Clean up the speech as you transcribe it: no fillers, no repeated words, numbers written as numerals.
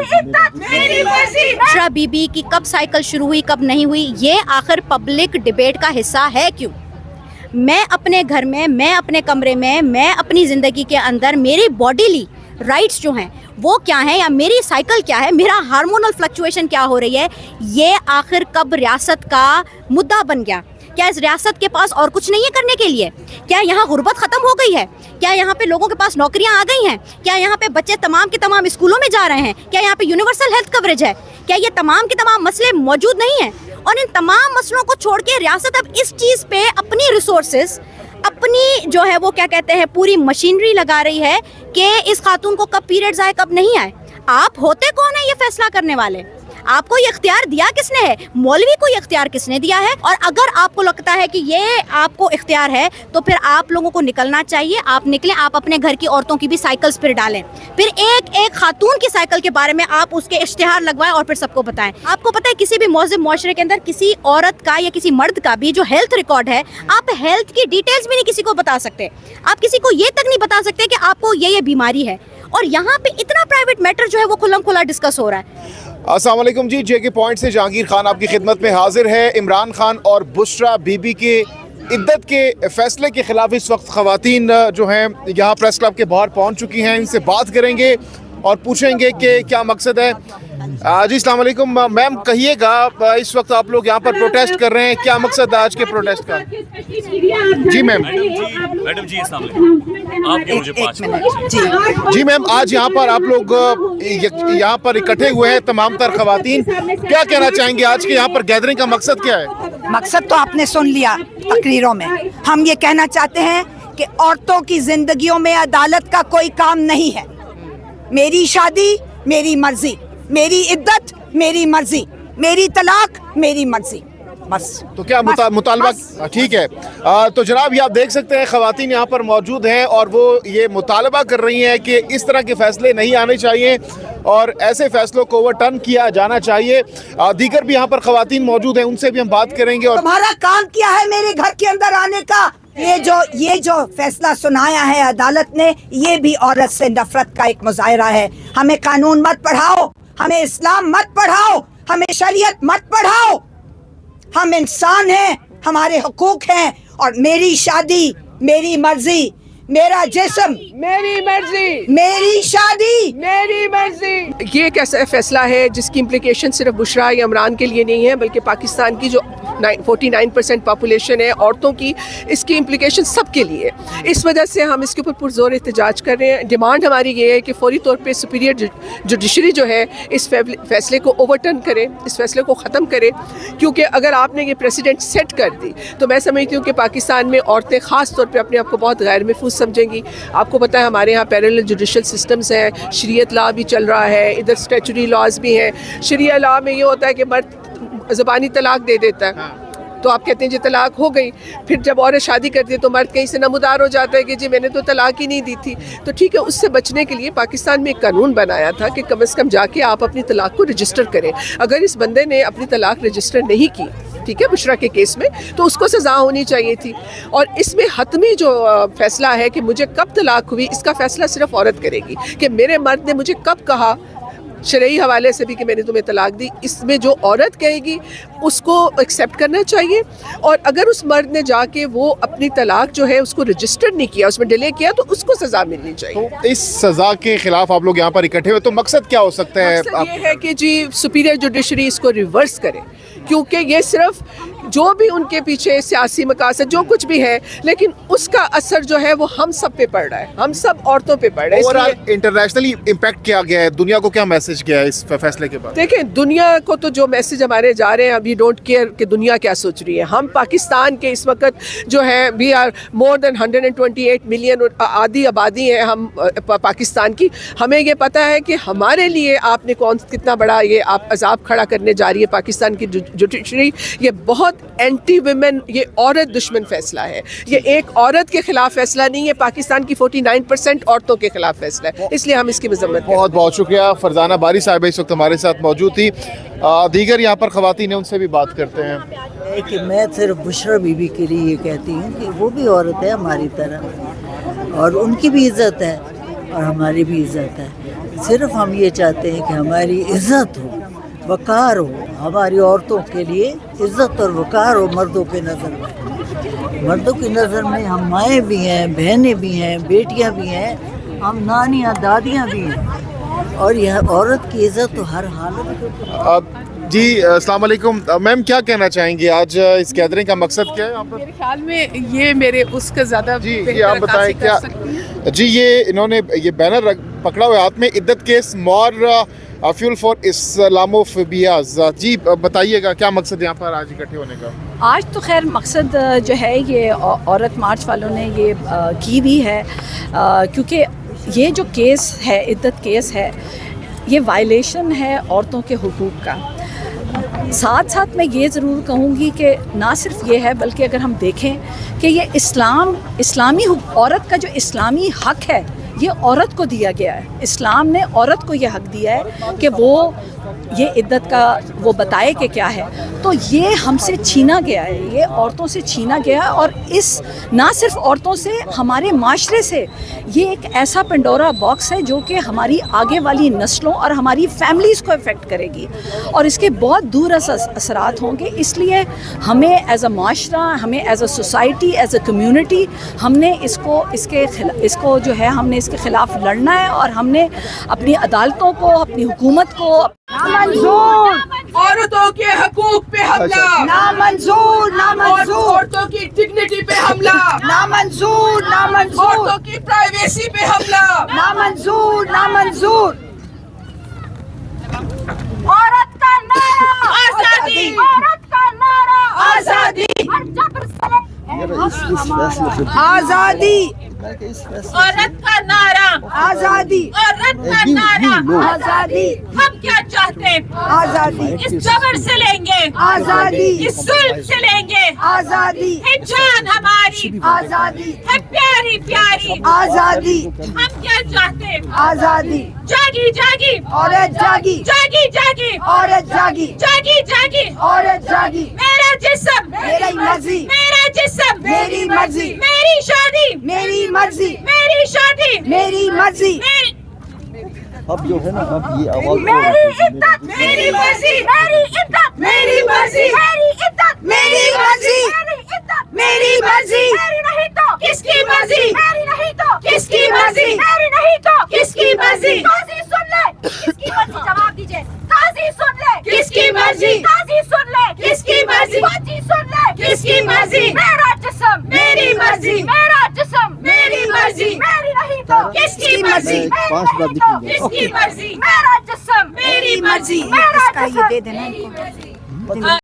बुशरा बीबी की कब साइकिल शुरू हुई, कब नहीं हुई, ये आखिर पब्लिक डिबेट का हिस्सा है क्यों? मैं अपने घर में, मैं अपने कमरे में, मैं अपनी ज़िंदगी के अंदर मेरी बॉडीली राइट्स जो हैं वो क्या हैं, या मेरी साइकिल क्या है, मेरा हार्मोनल फ्लक्चुएशन क्या हो रही है, ये आखिर कब रियासत का मुद्दा बन गया? क्या इस रियासत के पास और कुछ नहीं है करने के लिए? क्या यहाँ गुर्बत ख़त्म हो गई है? क्या यहाँ पे लोगों के पास नौकरियाँ आ गई हैं? क्या यहाँ पे बच्चे तमाम के तमाम स्कूलों में जा रहे हैं? क्या यहाँ पे यूनिवर्सल हेल्थ कवरेज है? क्या ये तमाम के तमाम मसले मौजूद नहीं हैं? और इन तमाम मसलों को छोड़ के रियासत अब इस चीज़ पे अपनी रिसोर्सेज, अपनी जो है वो क्या कहते हैं पूरी मशीनरी लगा रही है कि इस खातून को कब पीरियड्स आए कब नहीं आए। आप होते कौन है ये फैसला करने वाले? आपको ये इख्तियार दिया किसने है? मौलवी को ये इख्तियार किसने दिया है? और अगर आपको लगता है कि ये आपको इख्तियार है तो फिर आप लोगों को निकलना चाहिए। आप निकलें, आप अपने घर की औरतों की भी साइकिल्स फिर डालें, फिर एक एक खातून की साइकिल के बारे में आप उसके इश्तिहार लगवाएं और फिर सबको बताएं। आपको पता है किसी भी मौजूद मुआशरे के अंदर किसी औरत का या किसी मर्द का भी जो हेल्थ रिकॉर्ड है, आप हेल्थ की डिटेल्स भी नहीं किसी को बता सकते। आप किसी को ये तक नहीं बता सकते कि आपको ये बीमारी है, और यहाँ पे इतना प्राइवेट मैटर जो है वो खुल्लम खुला डिस्कस हो रहा है। अस्सलाम वालेकुम जी, जेके पॉइंट से जहांगीर खान आपकी खिदमत में हाजिर है। इमरान खान और बुशरा बीबी के इद्दत के फैसले के खिलाफ इस वक्त ख़वातीन जो हैं यहाँ प्रेस क्लब के बाहर पहुँच चुकी हैं। इनसे बात करेंगे और पूछेंगे कि क्या मकसद है। जी अस्सलाम वालेकुम मैम, कहिएगा इस वक्त आप लोग यहाँ पर प्रोटेस्ट कर रहे हैं, क्या मकसद है आज के प्रोटेस्ट का? जी मैम। मैडम जी अस्सलाम वालेकुम, आपके मुझे 5 मिनट। जी मैम, आज यहाँ पर आप लोग यहाँ पर इकट्ठे हुए हैं तमाम तर खवातीन, क्या कहना चाहेंगे? आज के यहाँ पर गैदरिंग का मकसद क्या है? मकसद तो आपने सुन लिया तकरीरों में। हम ये कहना चाहते हैं कि औरतों की जिंदगियों में अदालत का कोई काम नहीं है। मेरी शादी मेरी मर्जी, मेरी इद्दत मेरी मर्जी, मेरी तलाक मेरी मर्जी, बस। तो क्या मुतालबा ठीक है? तो जनाब ये आप देख सकते हैं खवातीन यहाँ पर मौजूद हैं और वो ये मुतालबा कर रही हैं कि इस तरह के फैसले नहीं आने चाहिए और ऐसे फैसलों को ओवरटर्न किया जाना चाहिए। दीगर भी यहाँ पर खवातीन मौजूद हैं, उनसे भी हम बात करेंगे। और तुम्हारा काम क्या है मेरे घर के अंदर आने का? ये जो फैसला सुनाया है अदालत ने, ये भी औरत से नफरत का एक मुजाहिरा है। हमें कानून मत पढ़ाओ, हमें इस्लाम मत पढ़ाओ, हमें शरीयत मत पढ़ाओ। हम इंसान हैं, हमारे हुकूक हैं, और मेरी शादी मेरी मर्जी, मेरा जिस्म मेरी मर्जी, मेरी शादी मेरी मर्जी। ये एक ऐसा फैसला है जिसकी इम्प्लिकेशन सिर्फ बुशरा या इमरान के लिए नहीं है, बल्कि पाकिस्तान की जो 49% पॉपुलेशन है औरतों की, इसकी इम्प्लिकेशन सबके लिए। इस वजह से हम इसके ऊपर पुरजोर एहतजाज कर रहे हैं। डिमांड हमारी ये है कि फौरी तौर पे सुपीरियर जुडिशरी जो है इस फैसले को ओवरटर्न करे, इस फैसले को ख़त्म करे, क्योंकि अगर आपने ये प्रेसिडेंट सेट कर दी तो मैं समझती हूँ कि पाकिस्तान में औरतें ख़ास तौर पर अपने आप को बहुत गैर महफूज समझेंगी। आपको पता है हमारे यहाँ पैरेलल जुडिशल सिस्टम्स हैं, शरीयत लॉ भी चल रहा है, इधर स्टैचुटरी लॉज भी हैं। शरिया लॉ में ये होता है कि मर्द ज़बानी तलाक दे देता है, तो आप कहते हैं जी तलाक हो गई, फिर जब औरत शादी करती है तो मर्द कहीं से नमूदार हो जाता है कि जी मैंने तो तलाक ही नहीं दी थी। तो ठीक है, उससे बचने के लिए पाकिस्तान में एक कानून बनाया था कि कम से कम जाके आप अपनी तलाक को रजिस्टर करें। अगर इस बंदे ने अपनी तलाक रजिस्टर नहीं की, ठीक है, बुशरा के केस में, तो उसको सज़ा होनी चाहिए थी। और इसमें हतमी जो फैसला है कि मुझे कब तलाक हुई, इसका फैसला सिर्फ औरत करेगी कि मेरे मर्द ने मुझे कब कहा, शरई हवाले से भी, कि मैंने तुम्हें तलाक दी। इसमें जो औरत कहेगी उसको एक्सेप्ट करना चाहिए। और अगर उस मर्द ने जाके वो अपनी तलाक जो है उसको रजिस्टर्ड नहीं किया, उसमें डिले किया, तो उसको सज़ा मिलनी चाहिए। तो इस सज़ा के खिलाफ आप लोग यहाँ पर इकट्ठे हुए, तो मकसद क्या हो सकता है? मकसद ये है कि जी सुपीरियर जुडिशरी इसको रिवर्स करे, क्योंकि ये सिर्फ जो भी उनके पीछे सियासी मकासद जो कुछ भी है, लेकिन उसका असर जो है वो हम सब पे पड़ रहा है, हम सब औरतों पे पड़ रहा है। ओवरऑल इंटरनेशनली इम्पैक्ट किया गया है, दुनिया को क्या मैसेज गया है इस फैसले के बाद? देखिए, दुनिया को तो जो मैसेज हमारे जा रहे हैं, अभी डोंट केयर कि दुनिया क्या सोच रही है। हम पाकिस्तान के इस वक्त जो है we are more than 128 million आधी आबादी है हम पाकिस्तान की। हमें ये पता है कि हमारे लिए आपने कितना बड़ा ये आप अजाब खड़ा करने जा रही है पाकिस्तान की जुडिशरी। ये बहुत एंटी वुमेन, ये औरत दुश्मन फैसला है। ये एक औरत के खिलाफ फैसला नहीं है, पाकिस्तान की 49% औरतों के खिलाफ फैसला है, इसलिए हम इसकी मजम्मत। बहुत बहुत शुक्रिया। फरजाना बारी साहिबा इस वक्त हमारे साथ मौजूद थी। दीगर यहाँ पर खवातीन हैं, उनसे भी बात करते हैं। कि मैं सिर्फ बुशरा बीबी के लिए ये कहती हूँ कि वो भी औरत है हमारी तरह, और उनकी भी इज़्ज़त है और हमारी भी इज़्ज़त है। صرف ہم یہ چاہتے ہیں کہ ہماری عزت ہو، وقار ہو، ہماری عورتوں کے لیے عزت اور وقار ہو مردوں کے نظر میں۔ مردوں کی نظر میں ہم مائیں بھی ہیں، بہنیں بھی ہیں، بیٹیاں بھی ہیں، ہم نانیاں دادیاں بھی ہیں، اور یہ عورت کی عزت تو ہر حالت میں۔ جی السلام علیکم میم، کیا کہنا چاہیں گے آج اس گیدرنگ کا مقصد کیا ہے آپ؟ میرے خیال میں یہ میرے اس کا زیادہ جی آپ بتائیں کیا جی یہ انہوں نے یہ بینر پکڑا ہوا ہاتھ میں، عدت کیس مور فیول فار اسلاموفوبیاز، جی بتائیے گا کیا مقصد یہاں پر آج اکٹھے ہونے کا؟ آج تو خیر مقصد جو ہے یہ عورت مارچ والوں نے یہ کی بھی ہے، کیونکہ یہ جو کیس ہے، عدت کیس ہے، یہ وائلیشن ہے عورتوں کے حقوق کا۔ ساتھ ساتھ میں یہ ضرور کہوں گی کہ نہ صرف یہ ہے، بلکہ اگر ہم دیکھیں کہ یہ اسلامی عورت کا جو اسلامی حق ہے یہ عورت کو دیا گیا ہے۔ اسلام نے عورت کو یہ حق دیا ہے کہ وہ یہ عدت کا وہ بتائے کہ کیا ہے، تو یہ ہم سے چھینا گیا ہے، یہ عورتوں سے چھینا گیا ہے، اور اس نہ صرف عورتوں سے، ہمارے معاشرے سے یہ ایک ایسا پنڈورا باکس ہے جو کہ ہماری آگے والی نسلوں اور ہماری فیملیز کو افیکٹ کرے گی، اور اس کے بہت دور اثرات ہوں گے۔ اس لیے ہمیں ایز اے معاشرہ، ہمیں as a society, as a community, ہم نے اس کو جو ہے ہم نے اس کے خلاف لڑنا ہے، اور ہم نے اپنی عدالتوں کو، اپنی حکومت کو نامنظور، عورتوں کے حقوق پہ حملہ، نامنظور، نامنظور، عورتوں کی ڈگنیٹی پہ حملہ، نامنظور، نامنظور، عورتوں کی پرائیویسی پہ حملہ، نامنظور، نامنظور۔ عورت کا نعرہ آزادی، عورت کا نعرہ آزادی، ہر جبر سے آزادی، عورت کا نعرہ، آزادی، عورت کا نعرہ، آزادی، ہم کیا چاہتے ہیں؟ آزادی، اس جبر سے لیں گے، آزادی، اس ظلم سے لیں گے، آزادی، ہے جان ہماری، آزادی، ہے پیاری پیاری، آزادی، ہم کیا چاہتے ہیں؟ آزادی، جاگی جاگی، عورت جاگی، جاگی جاگی، عورت جاگی، جاگی جاگی، عورت جاگی، میرا جسم، میری مرضی، میرا جسم، میری مرضی، میری شادی، میری مرضی، میری شادی، میری مرضی، اب جو ہے نا اب یہ آواز میری عدت، میری مرضی، میری عدت، میری مرضی، میری عدت، میری مرضی، میری عدت، میری مرضی، میری نہیں تو کس کی مرضی، میری نہیں تو کس کی مرضی، میری نہیں تو کس کی مرضی، قاضی سن لے، کس کی مرضی؟ جواب دیجیے، قاضی سن لے، کس کی مرضی، قاضی سن لے، کس کی مرضی، قاضی سن لے، کس کی مرضی، میرا جسم، میری مرضی، میرا جسم، میری مرضی، میری نہیں تو کس کی مرضی، پانچ بار لکھ لیں گے۔ کس کی مرضی؟ میرا جسم، میری مرضی، میرا اس کا یہ جسم، دے دینا ان کو۔